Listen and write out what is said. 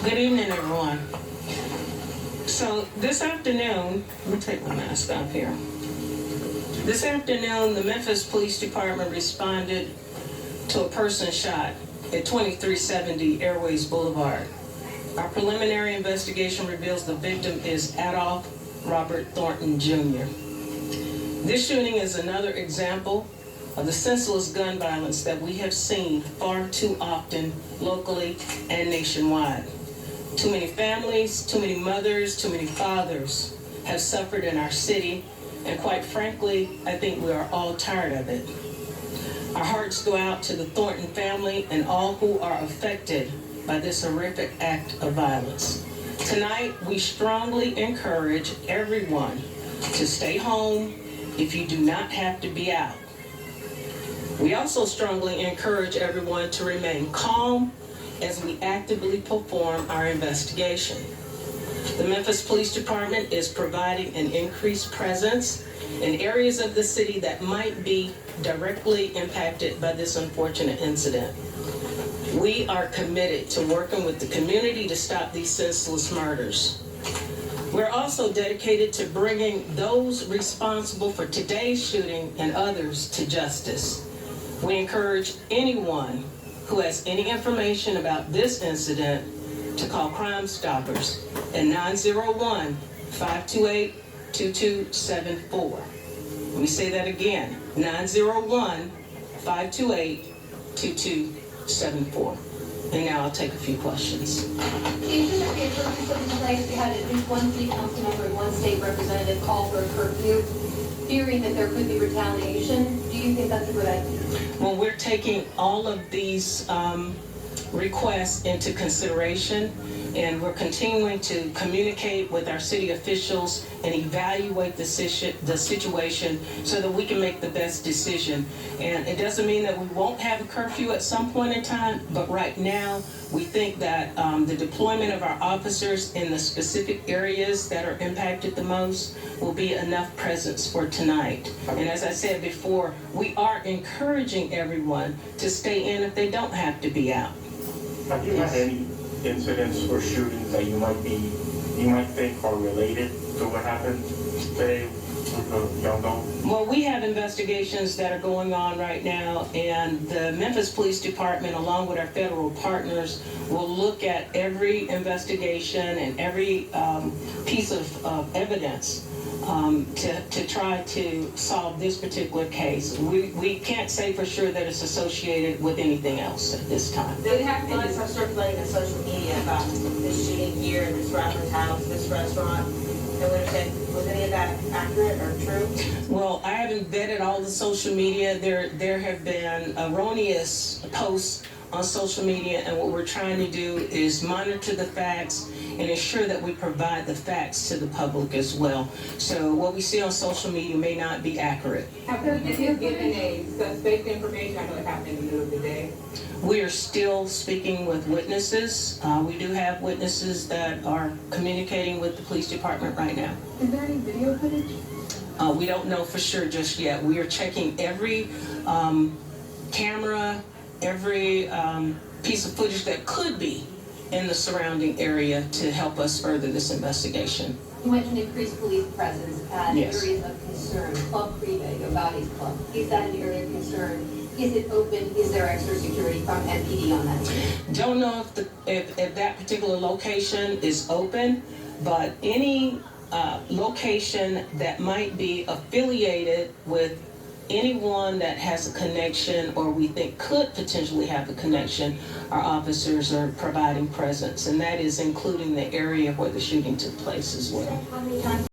Good evening, everyone. So this afternoon, let me take my mask off here. This afternoon, the Memphis Police Department responded to a person shot at 2370 Airways Boulevard. Our preliminary investigation reveals the victim is Adolph Robert Thornton Jr. This shooting is another example of the senseless gun violence that we have seen far too often locally and nationwide. Too many families, too many mothers, too many fathers have suffered in our city, and quite frankly, I think we are all tired of it. Our hearts go out to the Thornton family and all who are affected by this horrific act of violence. Tonight, we strongly encourage everyone to stay home if you do not have to be out. We also strongly encourage everyone to remain calm as we actively perform our investigation. The Memphis Police Department is providing an increased presence in areas of the city that might be directly impacted by this unfortunate incident. We are committed to working with the community to stop these senseless murders. We're also dedicated to bringing those responsible for today's shooting and others to justice. We encourage anyone who has any information about this incident to call Crime Stoppers at 901-528-2274. Let me say that again, 901-528-2274. And now I'll take a few questions. The incident we had at least one city council member and one state representative call for a curfew, fearing that there could be retaliation. Do you think that's a good idea? Well, we're taking all of these requests into consideration, and we're continuing to communicate with our city officials and evaluate the situation so that we can make the best decision. And it doesn't mean that we won't have a curfew at some point in time, but right now we think that the deployment of our officers in the specific areas that are impacted the most will be enough presence for tonight. And as I said before, we are encouraging everyone to stay in if they don't have to be out. Have you had any incidents or shootings that you might think are related to what happened today with the young Dolph? Well, we have investigations that are going on right now, and the Memphis Police Department, along with our federal partners, will look at every investigation and every piece of evidence to try to solve this particular case. We can't say for sure that it's associated with anything else at this time. They have flags are circulating on social media about this shooting here, this rapper's house, this restaurant. And was any of that accurate or true? Well, I haven't vetted all the social media. There have been erroneous posts on social media, and what we're trying to do is monitor the facts and ensure that we provide the facts to the public as well. So what we see on social media may not be accurate. Have you given a suspect information? I know it happened in the middle of the day. We are still speaking with witnesses. We do have witnesses that are communicating with the police department right now. Is there any video footage? We don't know for sure just yet. We are checking every camera, every piece of footage that could be in the surrounding area to help us further this investigation. You mentioned increased police presence at Yes. areas of concern. Club Creek, your body's club. Is that an area of concern? Is it open? Is there extra security from MPD on that? Don't know if that particular location is open, but any location that might be affiliated with anyone that has a connection or we think could potentially have a connection, our officers are providing presence, and that is including the area where the shooting took place as well. How many times